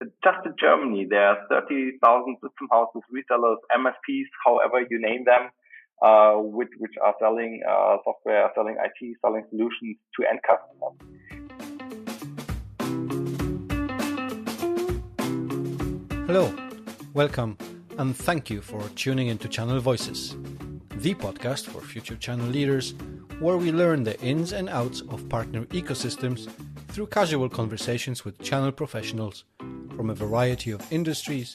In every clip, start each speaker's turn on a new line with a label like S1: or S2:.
S1: Just in Germany, there are 30,000 system houses, resellers, MSPs, however you name them, which are selling software, selling IT, selling solutions to end customers.
S2: Hello, welcome, and thank you for tuning into Channel Voices, the podcast for future channel leaders, where we learn the ins and outs of partner ecosystems through casual conversations with channel professionals from a variety of industries,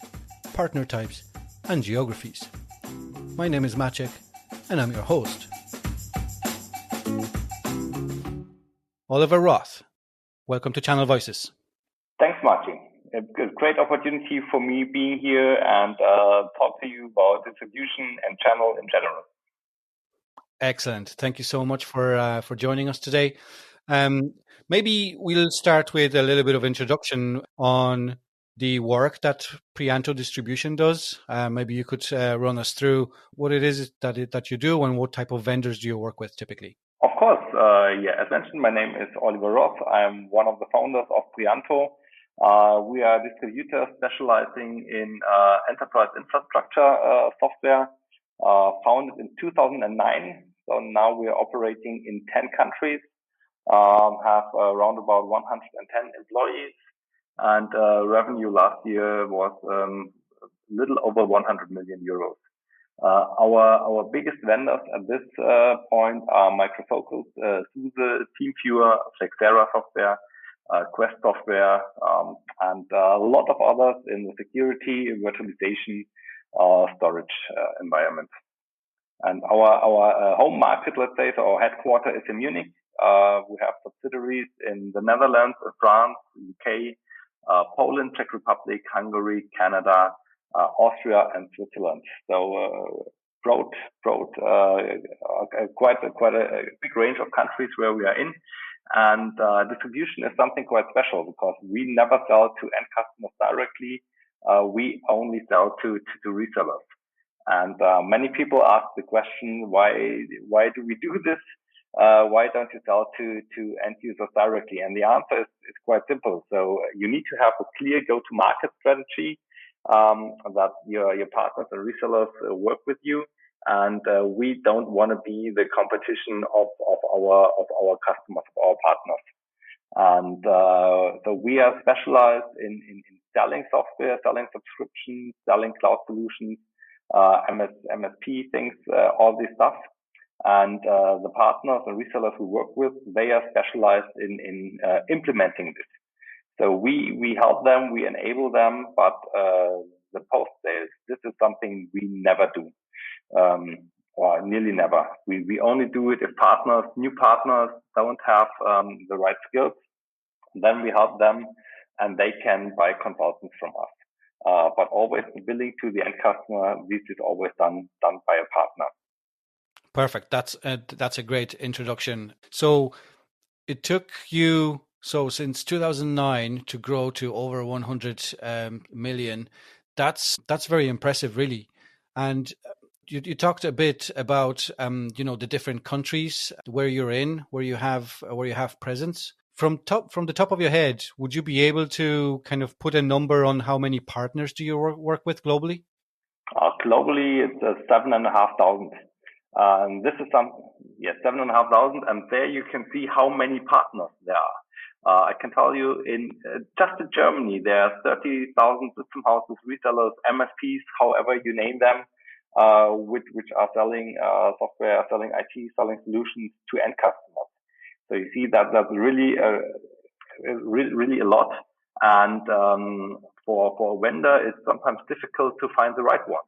S2: partner types, and geographies. My name is Maciek, and I'm your host. Oliver Roth, welcome to Channel Voices.
S1: Thanks, Martin. It's a great opportunity for me being here and talk to you about distribution and channel in general.
S2: Excellent. Thank you so much for joining us today. Maybe we'll start with a little bit of introduction on the work that Prianto Distribution does. Maybe you could run us through what it is that you do and what type of vendors do you work with typically?
S1: Of course. As mentioned, my name is Oliver Roth. I'm one of the founders of Prianto. We are a distributor specializing in enterprise infrastructure software, founded in 2009. So now we are operating in 10 countries, have around about 110 employees, and revenue last year was a little over 100 million euros. Our biggest vendors at this point are Micro Focus, SUSE, TeamViewer, Flexera software, Quest software, and a lot of others in the security, virtualization, storage environment. And our home market, let's say, so our headquarters is in Munich. We have subsidiaries in the Netherlands, France, UK, Poland, Czech Republic, Hungary, Canada, Austria, and Switzerland. So quite a big range of countries where we are in. And distribution is something quite special because we never sell to end customers directly. We only sell to resellers. And many people ask the question, why do we do this? Why don't you sell to end users directly? And the answer is quite simple. So you need to have a clear go-to-market strategy that your partners and resellers work with you. And we don't want to be the competition of our customers, of our partners. And so we are specialized in selling software, selling subscriptions, selling cloud solutions, MSP things, all this stuff. And the partners and resellers we work with, they are specialized in implementing this. So we help them, we enable them, but the post-sales, this is something we never do, or nearly never. We only do it if new partners don't have the right skills. Then we help them and they can buy consultants from us. But always the billing to the end customer, this is always done by a partner.
S2: Perfect. That's a great introduction. So it took you since 2009 to grow to over 100 million. That's very impressive, really. And you talked a bit about the different countries where you're in, where you have presence. From the top of your head, would you be able to kind of put a number on how many partners do you work with globally?
S1: Globally, it's 7,500. This is 7,500, and there you can see how many partners there are. I can tell you, just in Germany, there are 30,000 system houses, resellers, MSPs, however you name them, which are selling software, selling IT, selling solutions to end customers. So you see that's really a lot. And for a vendor, it's sometimes difficult to find the right one.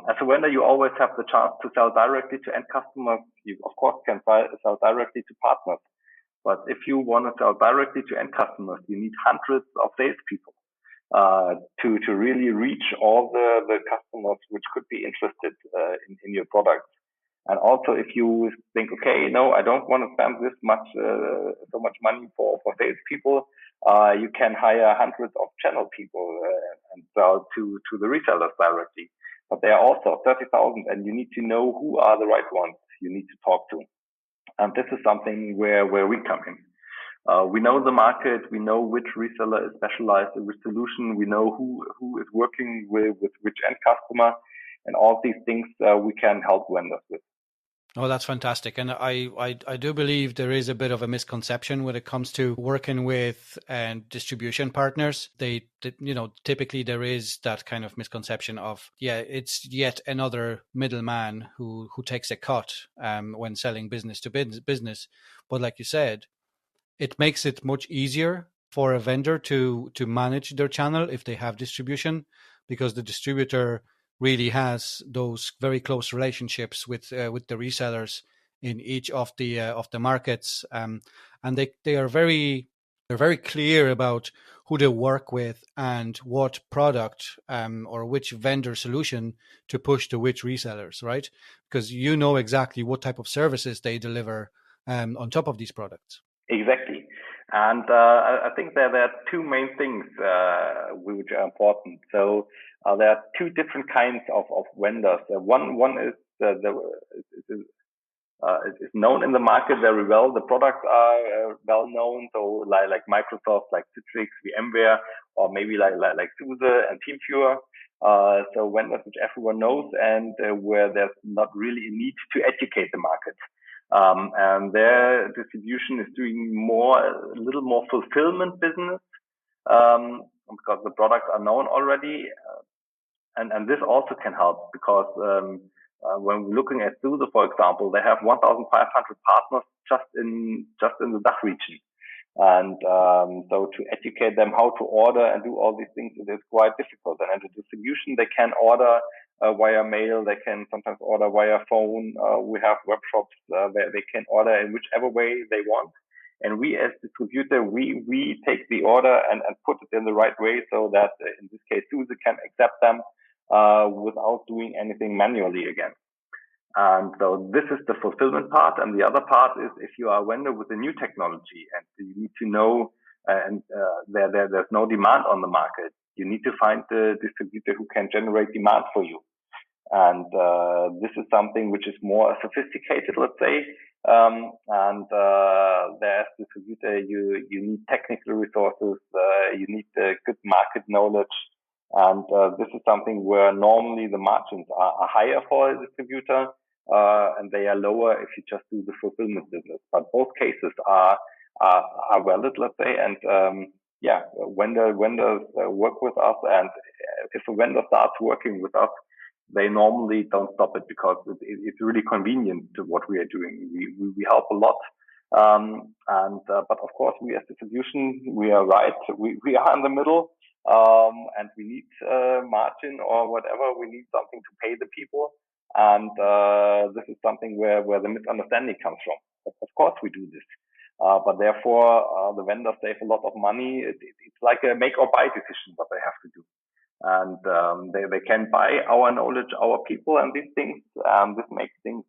S1: As a vendor, you always have the chance to sell directly to end customers. You, of course, can sell directly to partners. But if you want to sell directly to end customers, you need hundreds of salespeople to really reach all the customers which could be interested in your products. And also, if you think, okay, no, I don't want to spend so much money for salespeople, you can hire hundreds of channel people and sell to the resellers directly. But there are also 30,000, and you need to know who are the right ones you need to talk to. And this is something where we come in. We know the market, we know which reseller is specialized in which solution, we know who is working with which end customer, and all these things we can help vendors with.
S2: Oh, that's fantastic. And I do believe there is a bit of a misconception when it comes to working with distribution partners. Typically there is that kind of misconception of, it's yet another middleman who takes a cut when selling business to business. But like you said, it makes it much easier for a vendor to manage their channel if they have distribution, because the distributor really has those very close relationships with the resellers in each of the markets, and they are very clear about who they work with and what product or which vendor solution to push to which resellers, right? Because you know exactly what type of services they deliver on top of these products.
S1: Exactly. And I think there are two main things which are important. So there are two different kinds of vendors. One is is known in the market very well. The products are well known. So like Microsoft, like Citrix, VMware, or maybe like SUSE and TeamViewer. So vendors which everyone knows, and where there's not really a need to educate the market. And their distribution is doing a little more fulfillment business, because the products are known already. And this also can help, because when we're looking at SUSE, for example, they have 1,500 partners just in the DACH region. And so to educate them how to order and do all these things, it is quite difficult. And the distribution, they can order via mail, they can sometimes order via phone. We have web shops where they can order in whichever way they want. And we as distributor, we take the order and put it in the right way, so that in this case, SUSE can accept them without doing anything manually again. And so this is the fulfillment part. And the other part is, if you are a vendor with a new technology and you need to know, there's no demand on the market, you need to find the distributor who can generate demand for you. And this is something which is more sophisticated, let's say. There's distributor, you need technical resources, you need good market knowledge. And this is something where normally the margins are higher for a distributor, and they are lower if you just do the fulfillment business. But both cases are valid, let's say. And vendors work with us, and if a vendor starts working with us, they normally don't stop it, because it's really convenient to what we are doing. We help a lot. But of course, we as distribution, we are right. We are in the middle, and we need margin or whatever. We need something to pay the people. And this is something where the misunderstanding comes from. Of course, we do this. But therefore, the vendors save a lot of money. It's like a make or buy decision what they have to do. And they can buy our knowledge, our people, and these things. This makes things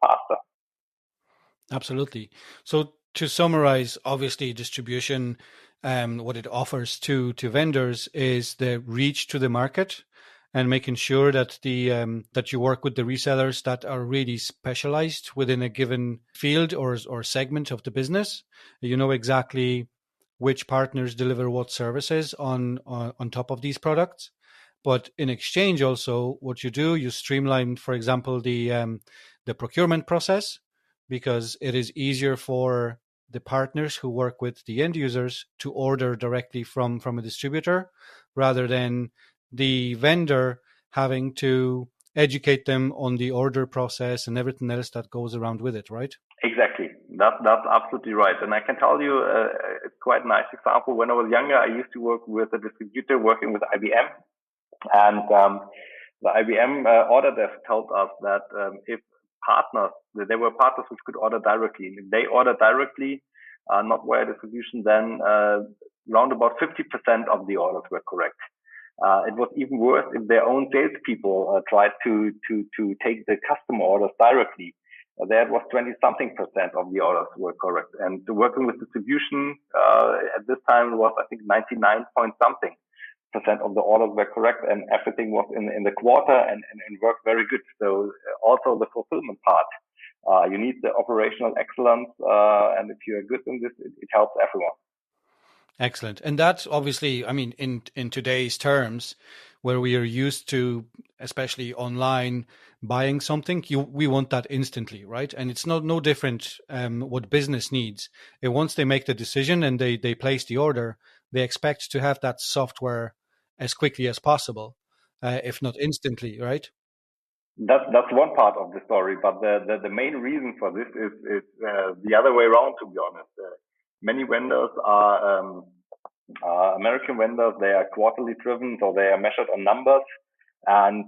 S1: faster.
S2: Absolutely. So to summarize, obviously distribution, what it offers to vendors is the reach to the market, and making sure that that you work with the resellers that are really specialized within a given field or segment of the business. You know exactly which partners deliver what services on top of these products. But in exchange, also, what you do, you streamline, for example, the procurement process, because it is easier for the partners who work with the end users to order directly from a distributor, rather than the vendor having to educate them on the order process and everything else that goes around with it, right?
S1: Exactly. That's absolutely right. And I can tell you a quite nice example. When I was younger, I used to work with a distributor working with IBM. And the IBM order desk told us that if partners, there were partners which could order directly. And if they order directly, not via distribution, then around about 50% of the orders were correct. It was even worse if their own salespeople tried to take the customer orders directly. There was 20-something% of the orders were correct. And working with distribution at this time was, I think, 99-point-something% of the orders were correct, and everything was in the quarter and worked very good. So also the fulfillment part You need the operational excellence, and if you're good in this, it helps everyone.
S2: Excellent. And that's obviously, I mean, in today's terms, where we are used to, especially online, buying something, we want that instantly, right? And it's no different what business needs. Once they make the decision and they place the order, they expect to have that software as quickly as possible, if not instantly, right?
S1: That's one part of the story, but the main reason for this is the other way around. To be honest, many vendors are American vendors. They are quarterly driven, so they are measured on numbers. And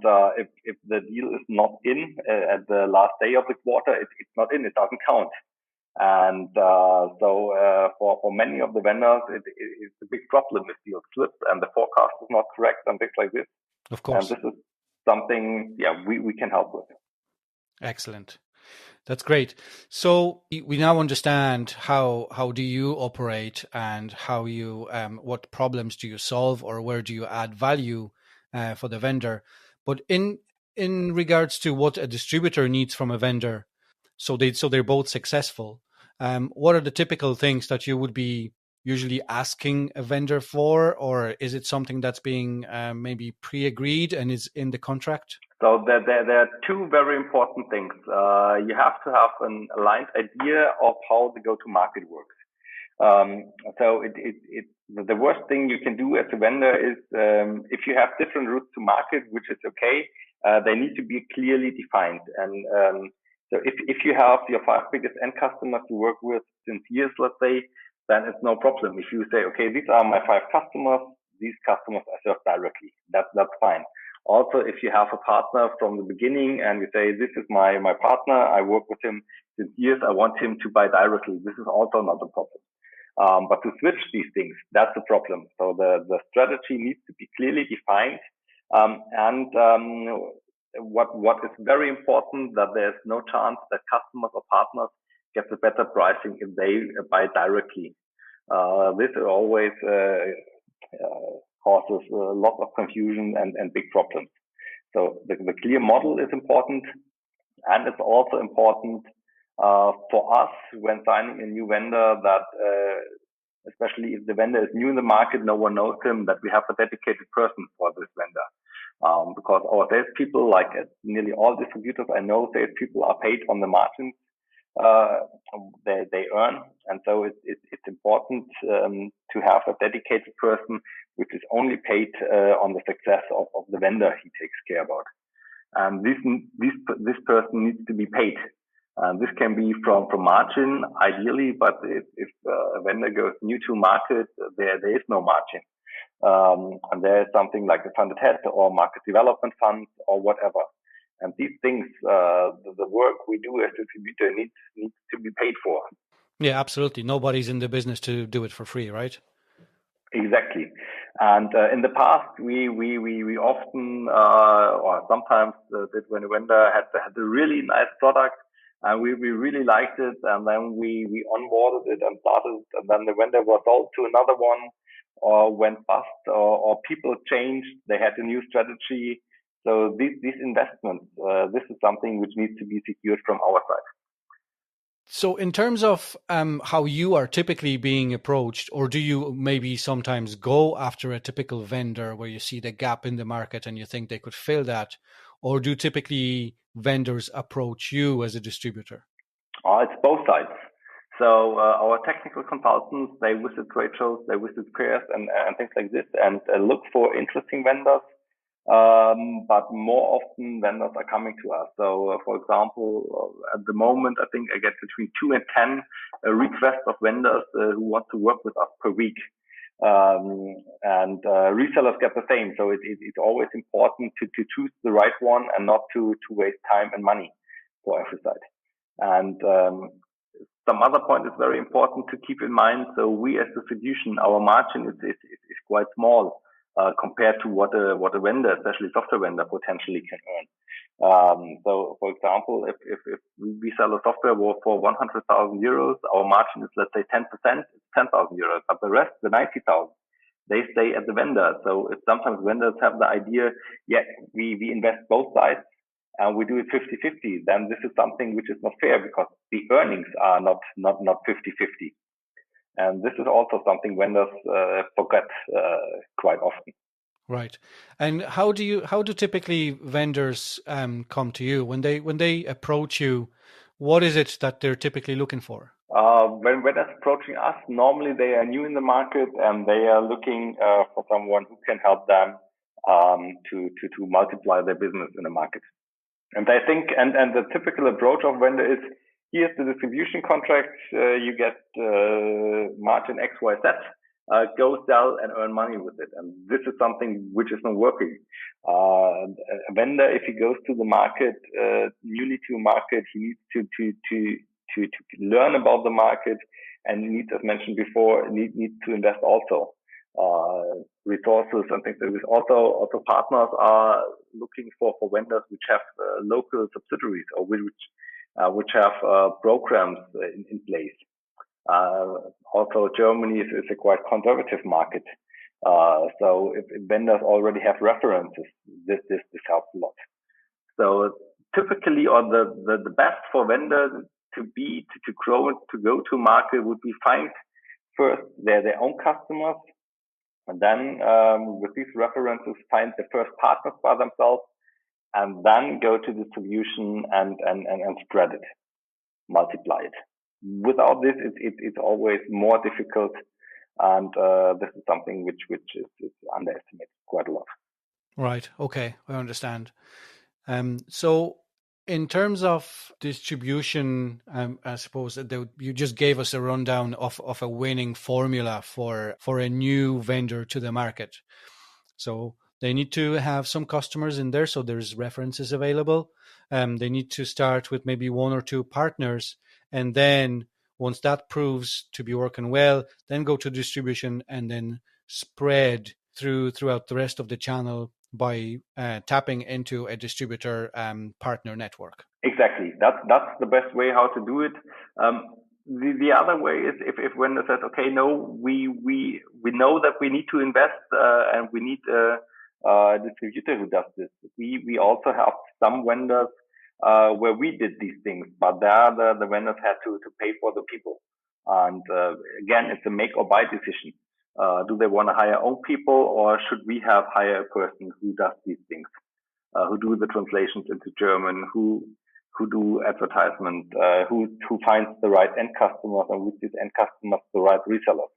S1: if the deal is not in at the last day of the quarter, it's not in. It doesn't count. And for many of the vendors, it's a big problem if deal slips and the forecast is not correct and things like this.
S2: Of course.
S1: And this is something, we can help with.
S2: Excellent. That's great. So we now understand how do you operate and how you what problems do you solve or where do you add value for the vendor. But in regards to what a distributor needs from a vendor, so they're both successful. What are the typical things that you would be usually asking a vendor for, or is it something that's being maybe pre-agreed and is in the contract?
S1: So there are two very important things. You have to have an aligned idea of how the go-to-market works. So the worst thing you can do as a vendor is if you have different routes to market, which is okay, they need to be clearly defined. And so if you have your 5 biggest end customers you work with since years, let's say, then it's no problem. If you say, okay, these are my 5 customers, these customers I serve directly, that's fine. Also, if you have a partner from the beginning and you say, this is my partner, I work with him since years, I want him to buy directly, this is also not a problem. But to switch these things, that's the problem. So the strategy needs to be clearly defined. What is very important, that there's no chance that customers or partners get a better pricing if they buy directly. This always causes a lot of confusion and big problems. So the clear model is important, and it's also important for us when signing a new vendor that especially if the vendor is new in the market, no one knows him, that we have a dedicated person for this vendor. Because our salespeople, like nearly all distributors I know, salespeople are paid on the margins they earn, and so it's important to have a dedicated person which is only paid on the success of the vendor he takes care about. And this person needs to be paid. This can be from margin, ideally, but if a vendor goes new to market, there is no margin. And there is something like a funded head or market development fund or whatever. And these things, the work we do as a distributor needs to be paid for.
S2: Yeah, absolutely. Nobody's in the business to do it for free, right?
S1: Exactly. And in the past, we often or sometimes did when a vendor had a really nice product and we really liked it, and then we onboarded it and started, and then the vendor was sold to another one or went bust or people changed, they had a new strategy. So these investments, this is something which needs to be secured from our side.
S2: So in terms of how you are typically being approached, or do you maybe sometimes go after a typical vendor where you see the gap in the market and you think they could fill that, or do typically vendors approach you as a distributor?
S1: It's both sides. So our technical consultants, they visit trade shows, they visit fairs and things like this, and look for interesting vendors. But more often vendors are coming to us. So, for example, at the moment, I think I get between 2 and 10 requests of vendors who want to work with us per week. And resellers get the same. So it's always important to choose the right one and not to waste time and money for every side. And some other point is very important to keep in mind. So we as distribution, our margin is quite small. Compared to what a vendor, especially software vendor, potentially can earn. So, for example, if we sell a software for 100,000 euros, our margin is, let's say, 10%, it's 10,000 euros. But the rest, the 90,000, they stay at the vendor. So if sometimes vendors have the idea, we invest both sides, and we do it 50-50, then this is something which is not fair because the earnings are not 50-50. And this is also something vendors forget quite often.
S2: Right. And how do typically vendors come to you when they approach you? What is it that they're typically looking for?
S1: When vendors approaching us, normally they are new in the market and they are looking for someone who can help them to multiply their business in the market. And I think, and the typical approach of vendor is, here's the distribution contract, you get margin X, Y, Z, go sell and earn money with it. And this is something which is not working. A vendor, if he goes to the market, newly to a market, he needs to learn about the market and needs, as mentioned before, needs to invest also. Resources and things like this. Also partners are looking for vendors which have local subsidiaries or which have programs in place. Also, Germany is a quite conservative market. So if vendors already have references, this helps a lot. So typically, or the best for vendors to grow, to go to market would be find first their own customers, and then with these references find the first partners by themselves, and then go to distribution and spread it, multiply it. Without this, it's always more difficult, and this is something which is underestimated quite a lot.
S2: Right. Okay, I understand. So in terms of distribution, I suppose that you just gave us a rundown of a winning formula for a new vendor to the market. So they need to have some customers in there, so there's references available. They need to start with maybe one or two partners, and then once that proves to be working well, then go to distribution and then spread throughout the rest of the channel by tapping into a distributor partner network.
S1: Exactly. That's the best way how to do it. The other way is if vendor says, okay, no, we know that we need to invest and we need a distributor who does this. We also have some vendors where we did these things, but there the vendors had to pay for the people. And again, it's a make or buy decision. Do they want to hire own people, or should we hire a person who does these things, who do the translations into German, who do advertisement, who finds the right end customers, and with these end customers the right resellers.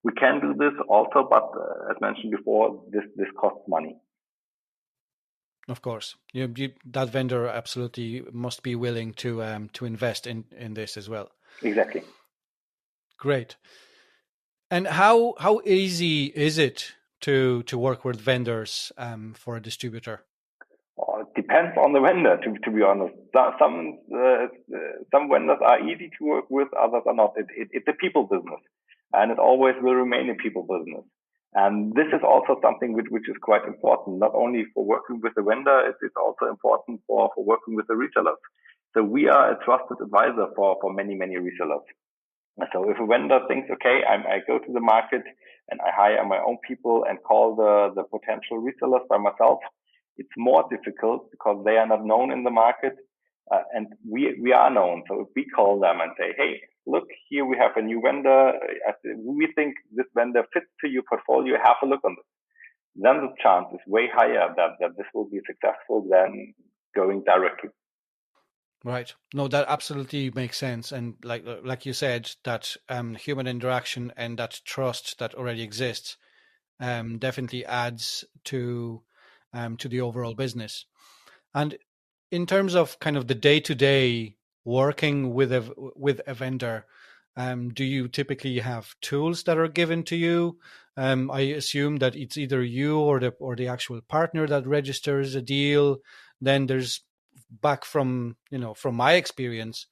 S1: We can do this also, but as mentioned before, this costs money.
S2: Of course, that vendor absolutely must be willing to invest in this as well.
S1: Exactly.
S2: Great. And how easy is it to work with vendors for a distributor?
S1: It depends on the vendor, to be honest. Some vendors are easy to work with, others are not. It's a people business, and it always will remain a people business. And this is also something which is quite important, not only for working with the vendor, it's also important for working with the resellers. So we are a trusted advisor for many resellers. So if a vendor thinks, okay, I go to the market and I hire my own people and call the potential resellers by myself, it's more difficult because they are not known in the market, and we are known. So if we call them and say, hey, look, here we have a new vendor, we think this vendor fits to your portfolio, have a look on this, then the chance is way higher that this will be successful than going directly.
S2: Right. No, that absolutely makes sense. And like you said, that human interaction and that trust that already exists definitely adds to the overall business. And in terms of kind of the day-to-day working with a vendor, do you typically have tools that are given to you? I assume that it's either you or the actual partner that registers a deal. Then there's, back from my experience,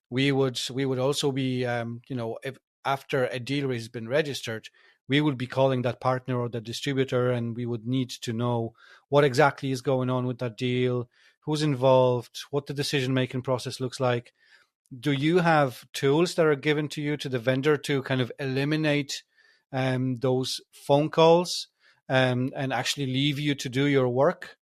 S2: we would also be if after a deal has been registered, we would be calling that partner or the distributor, and we would need to know what exactly is going on with that deal, who's involved, what the decision-making process looks like. Do you have tools that are given to you, to the vendor, to kind of eliminate those phone calls and actually leave you to do your work?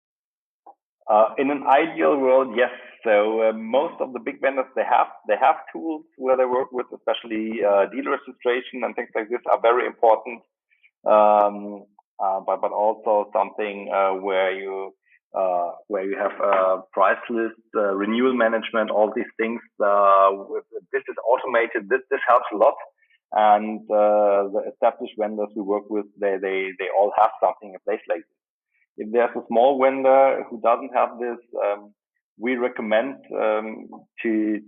S1: In an ideal world, yes. So most of the big vendors they have tools where they work with, especially dealer registration and things like this are very important. But also something where you have price list, renewal management, all these things. This is automated. This helps a lot. And the established vendors we work with, they all have something in place like this. If there's a small vendor who doesn't have this, we recommend to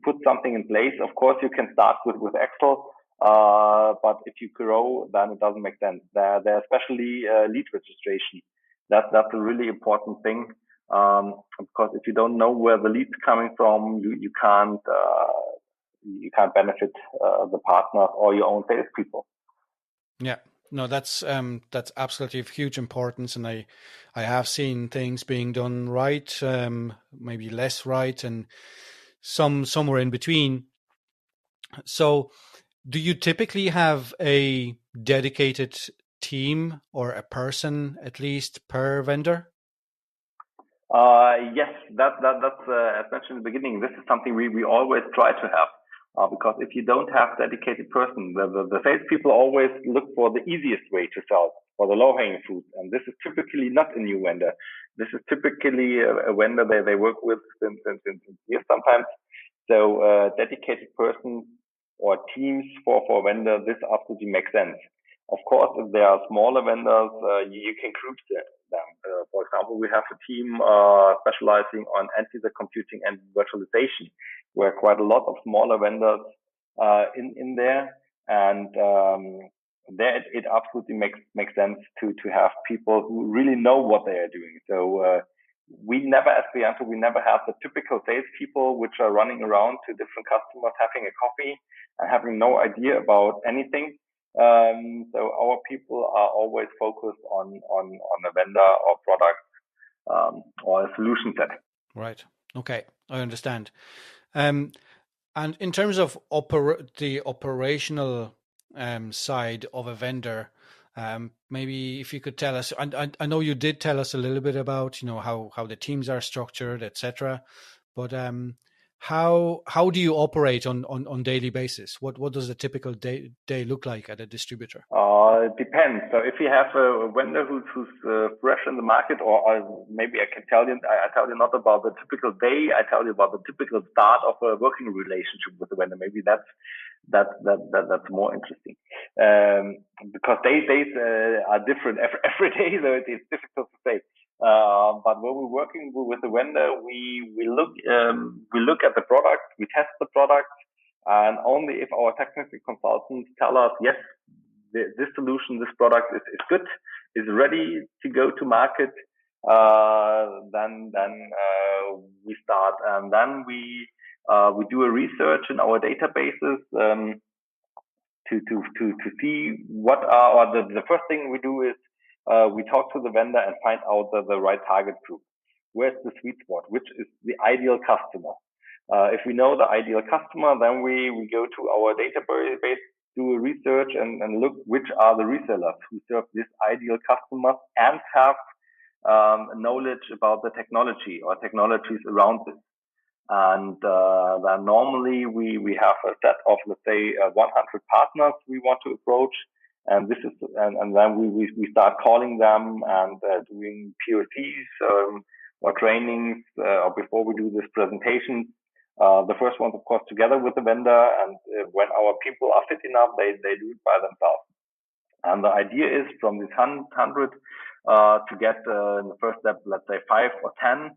S1: put something in place. Of course, you can start with Excel, but if you grow, then it doesn't make sense. There especially lead registration. That's a really important thing, because if you don't know where the lead's coming from, you can't benefit the partners or your own salespeople.
S2: Yeah. No, that's absolutely of huge importance, and I have seen things being done right, maybe less right, and somewhere in between. So, do you typically have a dedicated team or a person at least per vendor?
S1: Yes, that's as mentioned in the beginning. This is something we always try to have, because if you don't have dedicated person, the salespeople always look for the easiest way to sell, for the low hanging fruit, and this is typically not a new vendor. This is typically a vendor they work with since years sometimes. So dedicated person or teams for a vendor, this absolutely makes sense. Of course, if there are smaller vendors, you can group them. For example, we have a team specializing on anti-the computing and virtualization, where quite a lot of smaller vendors in there, and there it absolutely makes sense to have people who really know what they are doing. So we never, as Prianto, we never have the typical salespeople which are running around to different customers, having a coffee and having no idea about anything. So our people are always focused on a vendor or product, or a solution set.
S2: Right. Okay, I understand. And in terms of the operational side of a vendor, maybe if you could tell us, I know you did tell us a little bit about, how the teams are structured, etc. But how do you operate on daily basis? What does a typical day look like at a distributor?
S1: It depends. So if you have a vendor who's fresh in the market, or maybe I can tell you, I tell you not about the typical day. I tell you about the typical start of a working relationship with the vendor. Maybe that's more interesting, because days are different every day, so it's difficult to say. But when we're working with the vendor, we look at the product, we test the product, and only if our technical consultants tell us, yes, this solution, this product is good, is ready to go to market, then we start, and then we do a research in our databases, to see what are, or the first thing we do is we talk to the vendor and find out the right target group. Where's the sweet spot? Which is the ideal customer? If we know the ideal customer, then we go to our database, do a research, and look which are the resellers who serve this ideal customer and have knowledge about the technology or technologies around this. And then normally we have a set of, let's say, 100 partners we want to approach, and this is and then we start calling them and doing POCs, or trainings, or before we do this presentation. The first ones, of course, together with the vendor, and when our people are fit enough, they do it by themselves. And the idea is from this 100 to get in the first step, let's say 5 or 10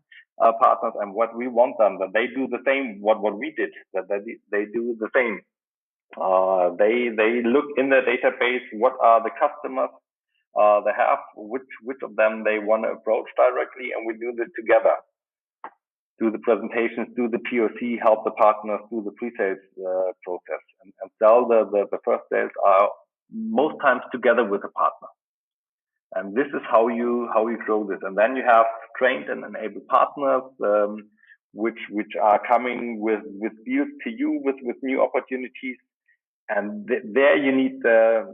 S1: partners, and what we want them, that they do the same what we did, that they do the same. They look in the database, what are the customers they have, which of them they want to approach directly, and we do this together. Do the presentations, do the POC, help the partners, do the pre-sales process, and sell the first sales are most times together with a partner. And this is how you grow this. And then you have trained and enabled partners, which are coming with deals to you with new opportunities. And there you need a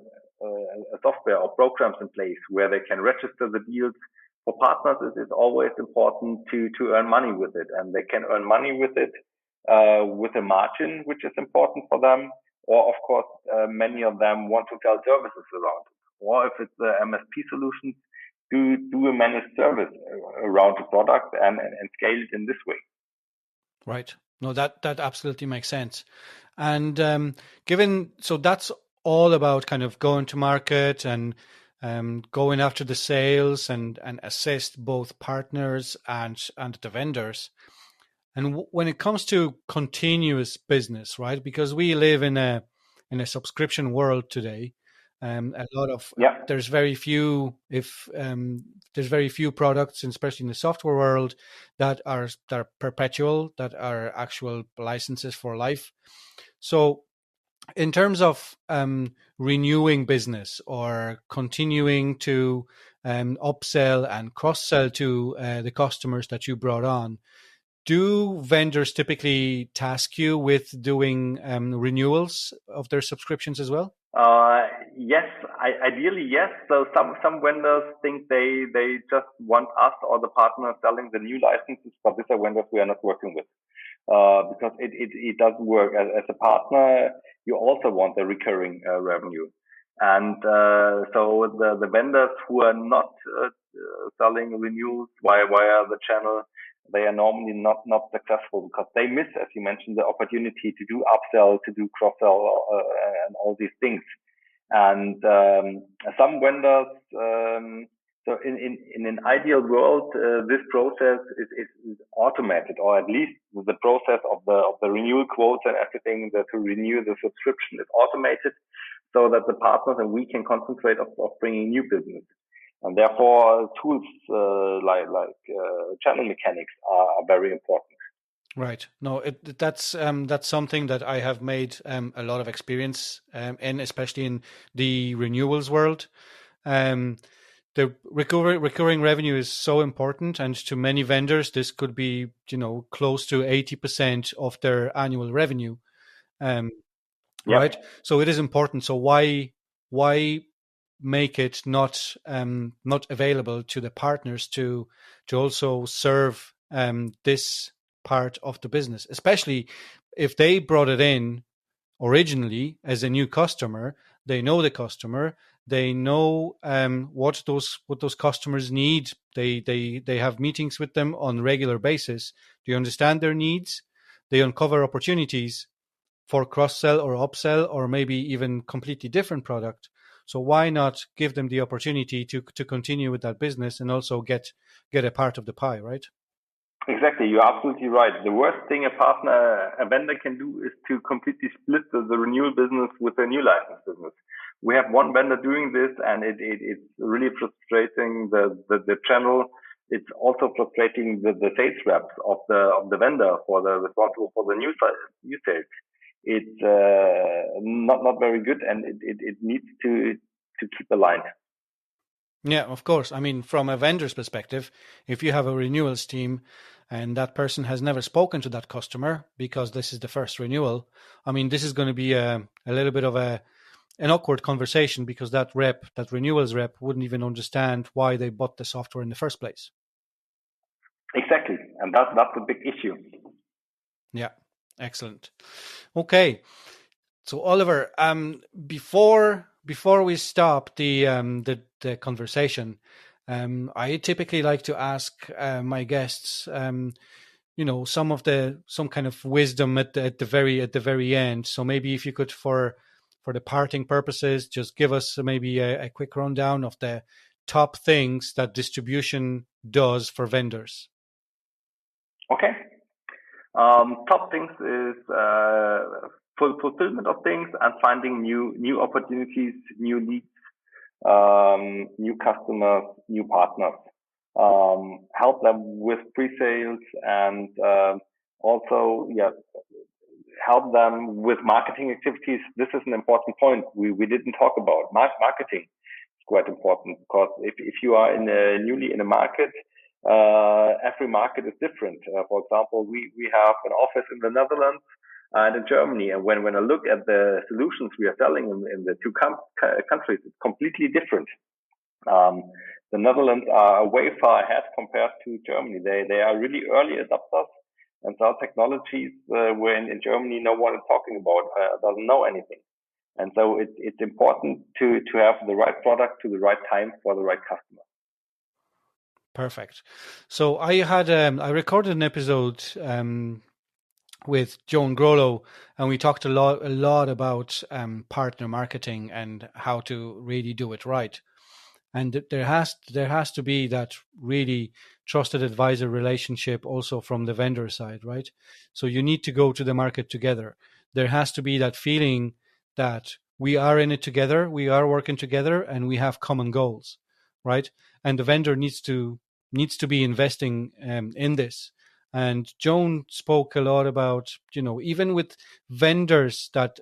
S1: software or programs in place where they can register the deals, For partners, it is always important to earn money with it, and they can earn money with it with a margin, which is important for them. Or, of course, many of them want to sell services around it. Or if it's a MSP solution, do a managed service around the product and scale it in this way.
S2: Right. No, that absolutely makes sense. And so that's all about kind of going to market and going after the sales and assist both partners and the vendors. And when it comes to continuous business, right? Because we live in a subscription world today. A lot of there's very few there's very few products, especially in the software world, that are perpetual, that are actual licenses for life. So in terms of renewing business or continuing to upsell and cross-sell to the customers that you brought on, do vendors typically task you with doing renewals of their subscriptions as well?
S1: Yes, ideally yes. So some vendors think they just want us or the partner selling the new licenses, but these are vendors we are not working with. Because it doesn't work. As a partner, you also want the recurring revenue. And so the vendors who are not selling renewals via the channel, they are normally not successful because they miss, as you mentioned, the opportunity to do upsell, to do cross-sell, and all these things. And some vendors, so in an ideal world, this process is automated, or at least the process of the renewal quotes and everything to renew the subscription is automated, so that the partners and we can concentrate of bringing new business. And therefore, tools like channel mechanics are very important.
S2: Right. No, that's something that I have made a lot of experience in, especially in the renewals world. The recurring revenue is so important, and to many vendors, this could be close to 80% of their annual revenue. Right. So it is important. So why make it not available to the partners to also serve this part of the business, especially if they brought it in originally as a new customer? They know the customer, they know what those customers need. They have meetings with them on a regular basis. They understand their needs, they uncover opportunities for cross-sell or upsell, or maybe even completely different product. So why not give them the opportunity to continue with that business and also get a part of the pie, right?
S1: Exactly, you're absolutely right. The worst thing a vendor can do is to completely split the renewal business with the new license business. We have one vendor doing this, and it's really frustrating the channel. It's also frustrating the sales reps of the vendor for the responsible for the new sales. It's not very good, and it needs to keep aligned.
S2: Yeah, of course. I mean, from a vendor's perspective, if you have a renewals team and that person has never spoken to that customer because this is the first renewal, I mean, this is going to be a little bit of an awkward conversation, because that renewals rep wouldn't even understand why they bought the software in the first place.
S1: Exactly, and that's a big issue.
S2: Yeah, excellent. Okay, so Oliver, before we stop the conversation, I typically like to ask my guests, some kind of wisdom at the very end. So maybe if you could, for the parting purposes, just give us maybe a quick rundown of the top things that distribution does for vendors.
S1: Okay. Top things is fulfillment of things and finding new opportunities, new leads, new customers, new partners. Help them with pre-sales, and also help them with marketing activities. This is an important point we didn't talk about. Marketing is quite important, because if you are newly in a market, every market is different. For example, we have an office in the Netherlands and in Germany, and when I look at the solutions we are selling in the two countries, it's completely different. the Netherlands are way far ahead compared to Germany. They are really early adopters, and so technologies where in Germany no one is talking about, doesn't know anything. And so it's important to have the right product to the right time for the right customer.
S2: Perfect. So I recorded an episode with Joan Grollo, and we talked a lot about partner marketing and how to really do it right. And there has to be that really trusted advisor relationship also from the vendor side, right? So you need to go to the market together. There has to be that feeling that we are in it together, we are working together, and we have common goals, right? And the vendor needs to be investing in this. And Joan spoke a lot about, even with vendors that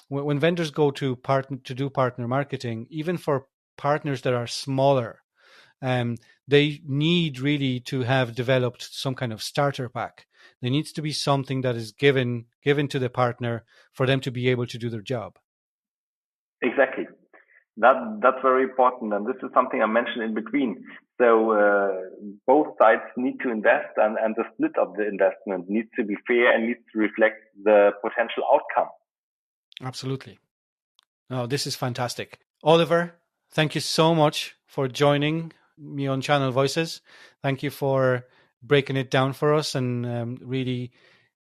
S2: when vendors go to do partner marketing, even for partners that are smaller, they need really to have developed some kind of starter pack. There needs to be something that is given to the partner for them to be able to do their job.
S1: Exactly. That's very important, and this is something I mentioned in between. So both sides need to invest, and the split of the investment needs to be fair and needs to reflect the potential outcome.
S2: Absolutely. No, this is fantastic. Oliver, thank you so much for joining me on Channel Voices. Thank you for breaking it down for us and really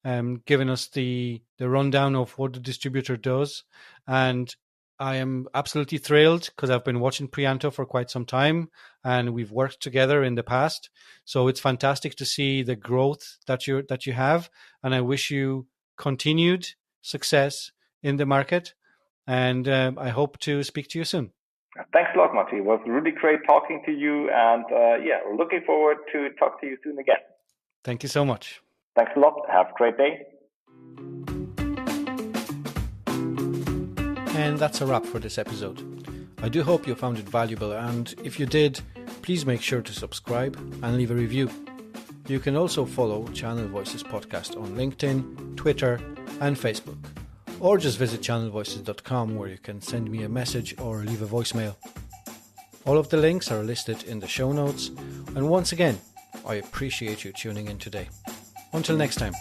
S2: giving us the rundown of what the distributor does. And I am absolutely thrilled because I've been watching Prianto for quite some time and we've worked together in the past. So it's fantastic to see the growth that you have. And I wish you continued success in the market. And I hope to speak to you soon.
S1: Thanks a lot, Marty. It was really great talking to you. And we're looking forward to talk to you soon again.
S2: Thank you so much.
S1: Thanks a lot. Have a great day.
S2: And that's a wrap for this episode. I do hope you found it valuable, and if you did, please make sure to subscribe and leave a review. You can also follow Channel Voices Podcast on LinkedIn, Twitter and Facebook, or just visit channelvoices.com where you can send me a message or leave a voicemail. All of the links are listed in the show notes, and once again, I appreciate you tuning in today. Until next time.